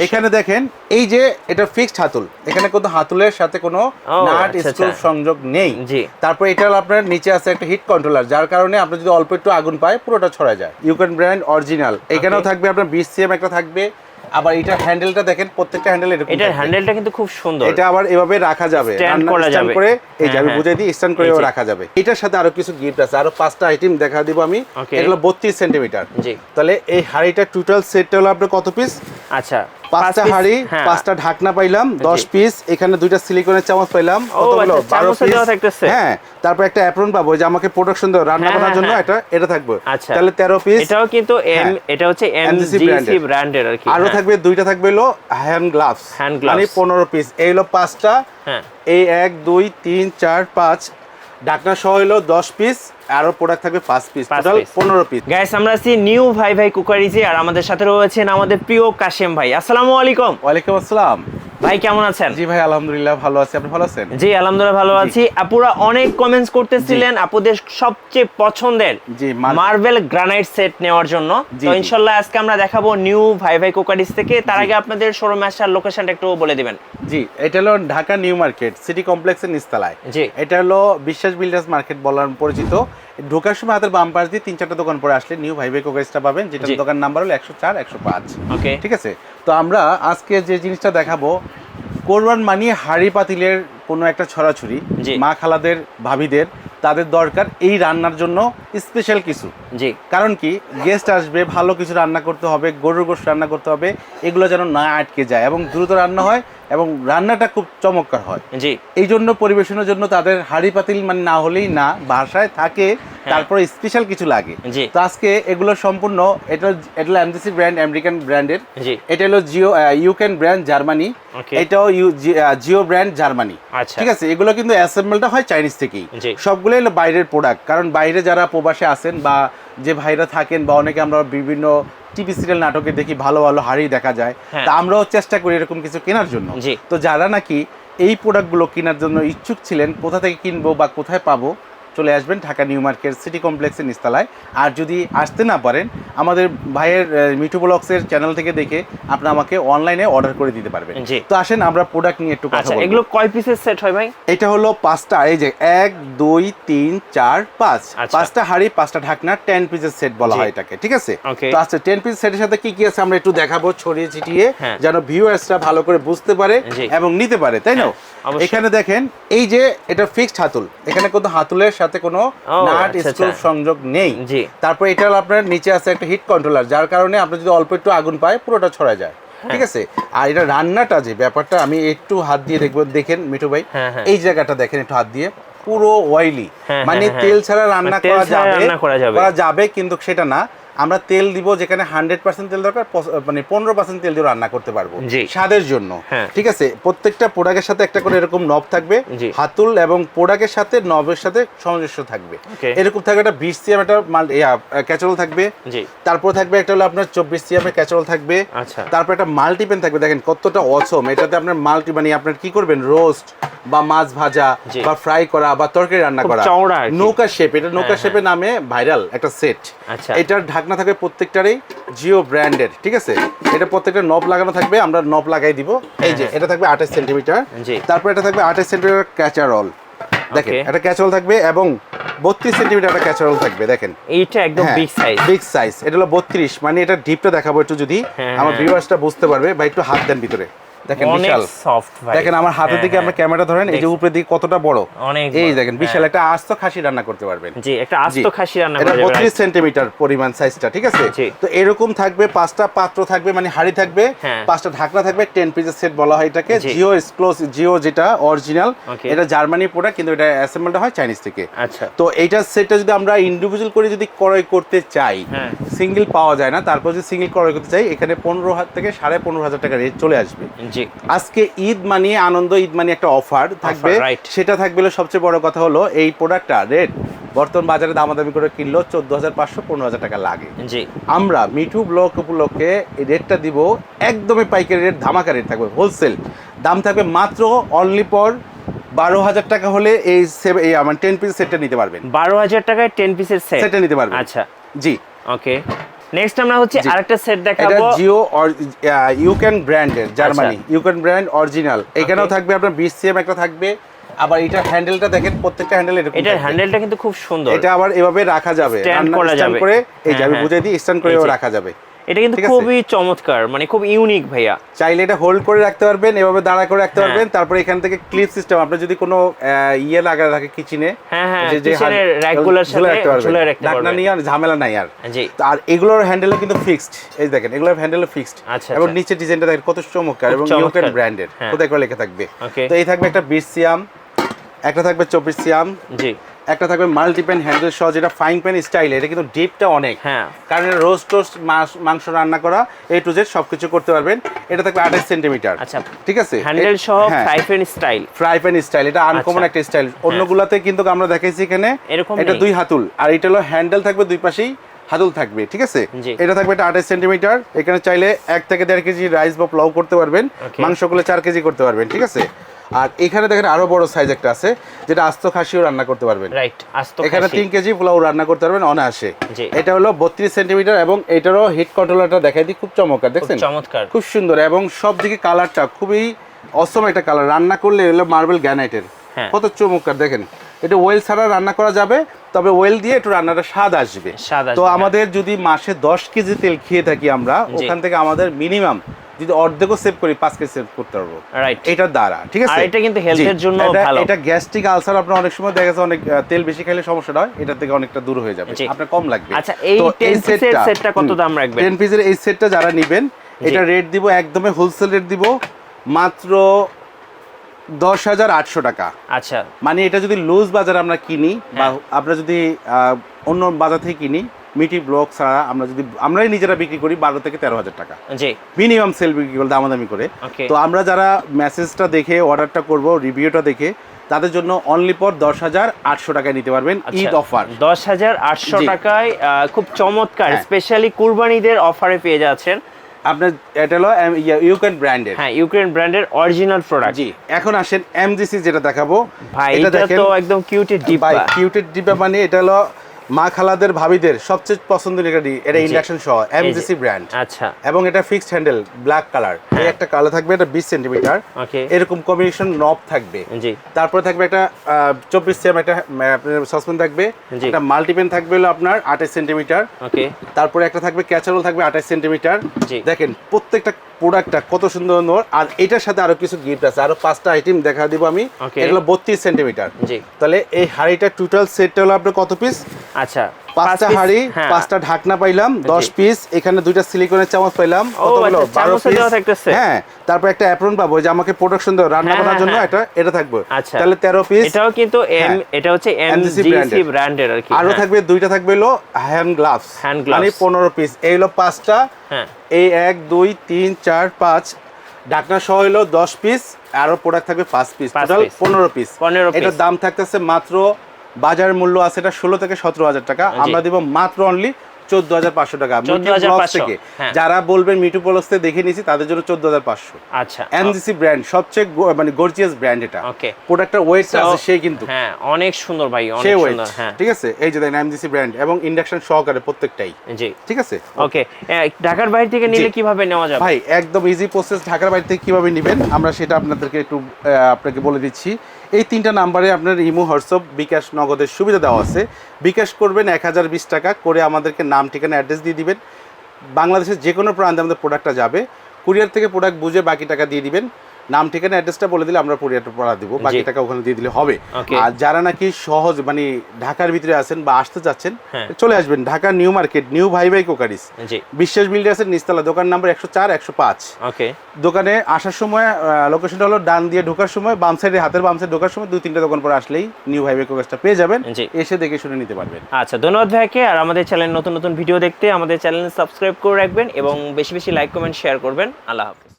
এখানে দেখেন এই যে এটা ফিক্সড হাতুল, এখানে কোনো হাতুলের সাথে কোনো নাট স্ক্রু সংযোগ নেই। তারপর এটা আপনার নিচে আছে একটা হিট কন্ট্রোলার, যার কারণে আপনি যদি অল্প একটু আগুন পায় পুরোটা ছড়া যায়। Yuken brand original. এখানেও থাকবে আপনার 20 সিএম একটা থাকবে। আবার এটা হ্যান্ডেলটা দেখেন, প্রত্যেকটা হ্যান্ডেল এরকম, এটার হ্যান্ডেলটা কিন্তু খুব সুন্দর। এটা আবার এভাবে রাখা যাবে, স্ট্যান্ড করে এই যে আমি বুঝাই দিই, স্ট্যান্ড করেও রাখা যাবে। এটার সাথে আরো কিছু গিফট আছে, আরো 5টা আইটেম দেখা দিব আমি। এগুলো 32 সেন্টিমিটার। জি, তাহলে এই হাড়িটা টোটাল সেটটা হলো আপনার কত পিস? আচ্ছা 5টা হাড়ি, 5টা ঢাকনা পাইলাম 10 পিস। এখানে 2টা সিলিকনের চামচ পাইলাম, কতগুলো? 12 পিস। হ্যাঁ, তারপর একটা অ্যাপ্রন পাবো, যে আমাকে প্রোডাকশন দাও রান্না করার জন্য, এটা থাকবে। তাহলে 13 পিস। এটাও কিন্তু এটা হচ্ছে এমজিসি ব্র্যান্ডের আর কি। আরো থাকবে 2টা থাকবে হলো হ্যান্ড গ্লাভস, মানে 15 পিস। এই হলো 5টা। এই 1 2 3 4 5 ঢাকনা সহ হলো 10 পিস, আরো প্রোডাক্ট থাকবে 5 পিস, টোটাল 15 পিস। গাইস, আমরা আছি নিউ ভাই ভাই কুকারিজে, আর আমাদের সাথে রয়েছেন আমাদের প্রিয় কাশেম ভাই। আসসালামু আলাইকুম। ওয়ালাইকুম আসসালাম ভাই, কেমন আছেন? জি ভাই, আলহামদুলিল্লাহ ভালো আছি, আপনি ভালো আছেন? জি আলহামদুলিল্লাহ ভালো আছি। আপুরা অনেক কমেন্টস করতেছিলেন আপুদের সবচেয়ে পছন্দের মার্বেল গ্রানাইট সেট নেওয়ার জন্য। তো ইনশাআল্লাহ আজকে আমরা দেখাবো নিউ ভাই ভাই কুকারিজ থেকে। তার আগে আপনাদের শোরুমে আসার লোকেশনটা একটু বলে দিবেন। জি, এটা হলো ঢাকা নিউ মার্কেট সিটি কমপ্লেক্সের নিচতলায়। জি, এটা হলো বিশ্বাস বিল্ডার্স মার্কেট বলার পরিচিত। ঢোকার সময় হাতের বাম পাশ দিয়ে 3-4টা দোকান পরে আসলে নিউ ভাই ভাই কুকারিজটা পাবেন, যেটা দোকান নাম্বার হলো 104 105। ওকে, ঠিক আছে। তো আমরা আজকে যে জিনিসটা দেখাবো, কোরবান মানিয়ে হাড়ি পাতিলের কোনো একটা ছড়াছড়ি, মা খালাদের ভাবিদের তাদের দরকার এই রান্নার জন্য স্পেশাল কিছু। জি, কারণ কি, গেস্ট আসবে, ভালো কিছু রান্না করতে হবে, গরুর গোশত রান্না করতে হবে, এগুলো যেন না আটকে যায় এবং দ্রুত রান্না হয় এবং রান্নাটা খুব চমৎকার হয়। জি, এই জন্য পরিবেশনের জন্য তাদের হাড়ি পাতিল মানে না হলেই না, বাসায় থাকে, তারপরে স্পেশাল কিছু লাগে। তো আজকে এগুলো সম্পূর্ণ, এটা এমজিসি ব্র্যান্ড, আমেরিকান ব্র্যান্ডের। এটা হলো ইউকেন ব্র্যান্ড, জার্মানি। এটাও জিও ব্র্যান্ড, জার্মানি। ঠিক আছে। এগুলো কিন্তু অ্যাসেম্বলটা হয় চাইনিজ থেকেই, সবগুলো হলো বাইরের প্রোডাক্ট। কারণ বাইরে যারা প্রবাসে আছেন বা যে ভাইরা থাকেন, বা অনেকে আমরা বিভিন্ন টিভি সিরিয়াল নাটকে দেখি ভালো ভালো হাড়ি দেখা যায়, তা আমরাও চেষ্টা করি এরকম কিছু কেনার জন্য। তো যারা নাকি এই প্রোডাক্টগুলো কেনার জন্য ইচ্ছুক ছিলেন, কোথা থেকে কিনবো বা কোথায় পাবো, চলে আসবেন ঢাকা নিউ মার্কেট সিটি কমপ্লেক্সের নিচতলায়। আর যদি আসতে না পারেন, আমাদের ভাইয়ের মিঠু ব্লগসের চ্যানেল থেকে দেখে আপনি আমাকে অনলাইনে অর্ডার করে দিতে পারবেন। তো আসেন আমরা প্রোডাক্ট নিয়ে একটু কথা বলবো। এগুলো কয় পিসের সেট হয় ভাই? এটা হলো 5টা, এই যে 1 2 3 4 5, 5টা হাড়ি 5টা ঢাকনা, 10 পিসের সেট বলা হয় এটাকে। ঠিক আছে। তো আচ্ছা, 10 পিস সেটের সাথে কি কি আছে আমরা একটু দেখাবো ছড়িয়ে ছিটিয়ে, যেন ভিউয়ার্সরা ভালো করে বুঝতে পারে এবং নিতে পারে, তাই না? এখানে দেখেন এই যে এটা ফিক্সড হাতুল, এখানে কোনো হাতুলের সাথে কোনো নাট স্ক্রু সংযোগ নেই। তারপর এটা আপনার নিচে আছে একটা হিট কন্ট্রোলার, যার কারণে আপনি যদি অল্প একটু আগুন পায় পুরোটা ছড়া যায়। ঠিক আছে। আর এটা রান্নাটা যে ব্যাপারটা, আমি একটু হাত দিয়ে দেখবো, দেখেন মিঠু ভাই, এই জায়গাটা দেখেন একটু হাত দিয়ে, পুরো অয়েলি, মানে তেল ছাড়া রান্না করা যাবে, কিন্তু সেটা না। আমরা তেল দিব যেখানে 100% তেল দরকার, মানে 15% তেল দিয়ে রান্না করতে পারবো স্বাদের জন্য। ঠিক আছে। প্রত্যেকটা প্রোডাক্টের সাথে একটা করে এরকম নব থাকবে, হাতুল এবং প্রোডাক্টের সাথে নবের সাথে সামঞ্জস্য থাকবে। এরকম থাকবে একটা 20 সিএম একটা ক্যাচারোল থাকবে। তারপর থাকবে একটা হলো আপনার 24 সিএম এর ক্যাচারোল থাকবে। তারপর একটা মাল্টিপেন থাকবে, দেখেন কতটা অসম। এটাতে আপনার মানে আপনার কি করবেন, রোস্ট বা মাছ ভাজা বা ফ্রাই করা বা তরকারি রান্না করা। নৌকা শেপ, এটা নৌকা শেপে নামে ভাইরাল একটা সেট। এটার ঢাকনা থাকবে প্রত্যেকটারই জিও ব্র্যান্ডের। ঠিক আছে। এটা প্রত্যেকটা নব লাগানো থাকবে, আমরা নব লাগাই দিব। এই যে এটা থাকবে 28 সেন্টিমিটার। তারপর এটা থাকবে 28 সেন্টিমিটার ক্যাচারোল, দেখেন এটা ক্যাচারোল থাকবে, এবং 32 সেন্টিমিটার একটা ক্যাচারোল থাকবে। দেখেন এইটা একদম বিগ সাইজ। এটা হলো 32, মানে এটা ডিপটা দেখাবো একটু, যদি আমার ভিউয়ার্সটা বুঝতে পারবে। বা একটু হাত দেন ভিতরে, দেখেন বিশাল সফট ভাই। দেখেন আমার হাতের দিকে আমরা ক্যামেরা ধরেন, এই যে উপরের দিকে কতটা বড়, এই দেখেন বিশাল একটা আস্ত খাসি রান্না করতে পারবেন। জি, একটা আস্ত খাসি রান্না করা যাবে। এটা 32 সেন্টিমিটার পরিমাণ সাইজটা। ঠিক আছে। তো এরকম থাকবে, 5টা পাত্র থাকবে, মানে হাড়ি থাকবে, 5টা ঢাকনা থাকবে, 10 পিসের সেট বলা হয় এটাকে। জিও এক্সক্লুসিভ, জিও যেটা অরিজিনাল, এটা জার্মানি প্রোডাক্ট, কিন্তু এটা অ্যাসেম্বলটা হয় চাইনিজ থেকে। আচ্ছা। তো এইটার সেটটা যদি আমরা ইন্ডিভিজুয়াল করে যদি ক্রয় করতে চাই, সিঙ্গেল পাওয়া যায় না। তারপর যদি সিঙ্গেল ক্রয় করতে চাই, এখানে 15,000 থেকে 15,500 টাকা রেট চলে আসবে। আজকে ঈদ মানিয়ে আনন্দ, ঈদ মানিয়ে একটা অফার থাকবে, সেটা থাকবে। সবচেয়ে বড় কথা হলো এই প্রোডাক্টটা রেট বর্তমান বাজারে দামাদামি করে কিনলো 14,500 15,000 টাকা লাগে। আমরা মিঠু ব্লগ উপলক্ষে এই রেটটা দিব একদমই পাইকারি রেট, ধামাকা রেট থাকবে, হোলসেল দাম থাকবে মাত্র অনলি ফর 12,000 টাকা হলে এই আমার 10 পিস সেটটা নিতে পারবেন। 12,000 টাকায় 10 পিসের সেটটা নিতে পারবেন। আচ্ছা। জি, ওকে। নেক্সট আমরা হচ্ছে আরেকটা সেট দেখাবো, এটা জিও ইউকেন ব্র্যান্ডের, জার্মানি ইউকেন ব্র্যান্ড অরিজিনাল। এখানেও থাকবে আপনার 20 সিএম একটা থাকবে। আবার এটা হ্যান্ডেলটা দেখেন, প্রত্যেকটা হ্যান্ডেল এরকম, এটার হ্যান্ডেলটা কিন্তু খুব সুন্দর। এটা আবার এভাবে রাখা যাবে, স্ট্যান্ড করা যাবে করে এই যে আমি বুঝিয়ে দিই, স্ট্যান্ড করেও রাখা যাবে। এটা কিন্তু খুবই চমৎকার, মানে খুব ইউনিক ভাইয়া। চাইলে এটা হোল্ড করে রাখতে পারবেন, এভাবে দাঁড়া করে রাখতে পারবেন। তারপরে এখান থেকে ক্লিপ সিস্টেম, আপনি যদি কোনো ইয়ে লাগা রাখে কিচেনে, কিচেনের র‍্যাকগুলোর সাথে ঝুলিয়ে রাখতে পারবেন, ঢাকনা নিয়ে আর ঝামেলা নাই আর। জি, আর এগুলোর হ্যান্ডেল কিন্তু ফিক্সড, এই দেখেন এগুলোর হ্যান্ডেল ফিক্সড। এবং নিচে ডিজাইনটা দেখেন কত চমৎকার, এবং ইউকেন ব্র্যান্ডের কোথায় করে লেখা থাকবে। তো এই থাকবে একটা 20 সিএম, একটা থাকবে 24 সিএম, জি, একটা থাকবে মাল্টিপ্যান হ্যান্ডেল সহ, যেটা ফাইন প্যান স্টাইল। এটা কিন্তু ডিপটা অনেক, কারণ রোস্ট টোস্ট মাংস রান্না করা A to Z সবকিছু করতে পারবেন। এটা থাকবে 28 সেন্টিমিটার। আচ্ছা, ঠিক আছে, হ্যান্ডেল সহ fry pan style. Fry pan style, এটা আনকমন একটা স্টাইল। অন্যগুলাতে কিন্তু আমরা দেখাইছি এখানে এটা 2 হাতুল, আর এটা হলো হ্যান্ডেল থাকবে দুই পাশেই হাতুল থাকবে, ঠিক আছে। এটা থাকবে এটা 28 সেন্টিমিটার। এখানে চাইলে 1 থেকে 1.5 কেজি রাইস বা পোলাও করতে পারবেন, মাংসগুলো 4 কেজি করতে পারবেন, ঠিক আছে। আর এখানে দেখেন আরো বড় সাইজ একটা আছে, যেটা আস্ত খাসিও রান্না করতে পারবেন, রাইট। এখানে 3 কেজি পোলাও রান্না করতে পারবেন অনায়াসে। এটা হলো 32 সেন্টিমিটার, এবং এটারও হিট কন্ট্রোলারটা দেখাই দিই, খুব চমৎকার, দেখছেন, চমৎকার, খুব সুন্দর, এবং সব দিকে কালারটা খুবই অসম একটা কালার। রান্না করলে হলো মার্বেল গ্রানাইটের, কত চমৎকার দেখেন। এটা ওয়েল ছাড়া রান্না করা যাবে, তবে ওয়েল দিয়ে একটু রান্নাটা স্বাদ আসবে। তো আমাদের যদি মাসে 10 কেজি তেল খেয়ে থাকি আমরা, ওখান থেকে আমাদের মিনিমাম যদি অর্ধেকও সেভ করি 5 কেজি সেভ করতে পারবো, রাইট, এটার দ্বারা, ঠিক আছে। আর এটা কিন্তু হেলথের জন্য ভালো। এটা গ্যাস্ট্রিক আলসার, আপনার অনেক সময় দেখা যাচ্ছে অনেক তেল বেশি খেলে সমস্যাটা হয়, এটা থেকে অনেকটা দূর হয়ে যাবে, আপনার কম লাগবে। আচ্ছা, এই 10 পিসের সেটটা কত দাম রাখবেন? 10 পিসের এই সেটটা যারা নেবেন, এটা রেট দিব একদমই হোলসেল রেট দিব মাত্র 10,800 টাকা। আচ্ছা, মানে এটা যদি লুজ বাজারে আমরা কিনি, বা আমরা যদি অন্য বাজার থেকে কিনি, মিটি ব্লক ছাড়া আমরাই নিজেরা বিক্রি করি 12 থেকে 13,000 টাকা, জি, মিনিমাম সেল বিক্রি করে দামাদামি করে। তো আমরা যারা মেসেজটা দেখে অর্ডারটা করব, রিভিউটা দেখে, তাদের জন্য অনলি ফর 10,800 টাকায় নিতে পারবেন, ঈদ অফার 10,800 টাকায় খুব চমৎকার, স্পেশালি কুরবানিদের অফারে পেয়ে যাচ্ছেন আপনার। এটা হলো ইউক্রেন ব্র্যান্ডের, ইউক্রেন ব্র্যান্ডের অরিজিনাল প্রোডাক্ট। জি, এখন আসেন এমজিসি যেটা দেখাবো। ভাই এটা তো একদম কিউটেড ডিব্বা, কিউটেড ডিব্বা, মানে এটা হলো মা খালাদের ভাবিদের সবচেয়ে পছন্দের এটা ইন্ডাকশন সহ এমজিসি ব্র্যান্ড। আচ্ছা, এবং এটা ফিক্সড হ্যান্ডেল ব্ল্যাক কালার, এই একটা কালার থাকবে, এটা 20 সেন্টিমিটার, এরকম কম্বিনেশন নব থাকবে। জি, তারপরে থাকবে একটা 24 সিএম একটা সসপ্যান থাকবে, একটা মাল্টিপ্যান থাকবে হলো আপনার 28 সেন্টিমিটার। ওকে, তারপরে একটা থাকবে ক্যাচারোল থাকবে 28 সেন্টিমিটার। দেখেন প্রত্যেকটা প্রোডাক্টটা কত সুন্দর সুন্দর। আর এটার সাথে আরো কিছু গিফট আছে, আরো 5টা আইটেম দেখা দিব আমি। এটা হলো 32 সেন্টিমিটার। জি, তাহলে এই হাড়িটা টোটাল সেটটা হলো আপনার কত পিস? আচ্ছা, 5টা হাড়ি, 5টা ঢাকনা পাইলাম 10 পিস, এখানে 2টা সিলিকনের চামচ পাইলাম, কতগুলো 12 পিস। হ্যাঁ, তারপর একটা অ্যাপ্রন পাবো, যে আমাকে প্রোডাকশন দাও রান্না করার জন্য, এটা থাকবে, তাহলে 13 পিস। এটাও কিন্তু এটা হচ্ছে এমজিসি ব্র্যান্ডের আর কি। আরো থাকবে 2টা থাকবে হলো হ্যান্ড গ্লাভস, মানে 15 পিস। এই হলো 5টা, এই 1 2 3 4 5 ঢাকনা সহ হলো 10 পিস, আরো প্রোডাক্ট থাকবে 5 পিস, টোটাল 15 পিস। এটার দাম থাকতেছে মাত্র, বাজার মূল্য আছে এটা 16 থেকে 17,000 টাকা, আমরা দিব মাত্র অনলি 14,500 টাকা। থেকে যারা বলবেন মিটু প্লাস থেকে দেখে নিয়েছি, তাদের জন্য 14,500। আচ্ছা, এমজিসি ব্র্যান্ড সবচেয়ে মানে গর্জিয়াস ব্র্যান্ড। এটা প্রোডাক্টটার ওয়েট আছে সেই কিন্তু অনেক সুন্দর ভাই, অনেক সুন্দর। ঠিক আছে, এই যে দেখেন এমজিসি ব্র্যান্ড, এবং ইন্ডাকশন সহকারে প্রত্যেকটাই। জি, ঠিক আছে। ওকে, ঢাকার বাইরে থেকে নিলে কিভাবে নেওয়া যাবে? ভাই একদম ইজি প্রসেস, ঢাকার বাইরে থেকে কিভাবে নেবেন আমরা সেটা আপনাদেরকে একটু আপনাকে বলে দিচ্ছি। এই 3টা নাম্বারে আপনার ইমো, হোয়াটসঅ্যাপ, বিকাশ, নগদের সুবিধা দেওয়া আছে। বিকাশ করবেন 1020 টাকা করে, আমাদেরকে নাম, ঠিকানা, অ্যাড্রেস দিয়ে দিবেন। বাংলাদেশের যে কোনো প্রান্তে আমাদের প্রোডাক্টটা যাবে, কুরিয়ার থেকে প্রোডাক্ট বুঝে বাকি টাকা দিয়ে দিবেন। নাম, ঠিকানা, অ্যাড্রেসটা বলে দিলে আমরা কুরিয়ারটা পড়া দিব, বাকি টাকা ওখানে দিয়ে দিলে হবে। আর যারা নাকি সহজ মানে ঢাকার ভিতরে আছেন বা আসতে চাচ্ছেন, চলে আসবেন ঢাকা নিউ মার্কেট, নিউ ভাই কোকারিস, বিশ্বাস বিল্ডার্সের নিচতলা, দোকান নাম্বার 104 105। ওকে, দোকানে আসার সময় লোকেশনটা হলো ডান দিয়ে ঢোকার সময় বাম সাইডে, হাতের বাম সাইডে ঢোকার সময় 2-3টা দোকান পরে আসলেই নিউ ভাই কোকারিসটা পেয়ে যাবেন, এসে দেখে শুনে নিতে পারবেন। আচ্ছা, ধন্যবাদ ভাইকে। আর আমাদের চ্যানেল নতুন নতুন ভিডিও দেখতে আমাদের চ্যানেল সাবস্ক্রাইব করে রাখবেন, এবং বেশি বেশি লাইক, কমেন্ট, শেয়ার করবেন। আল্লাহ হাফেজ।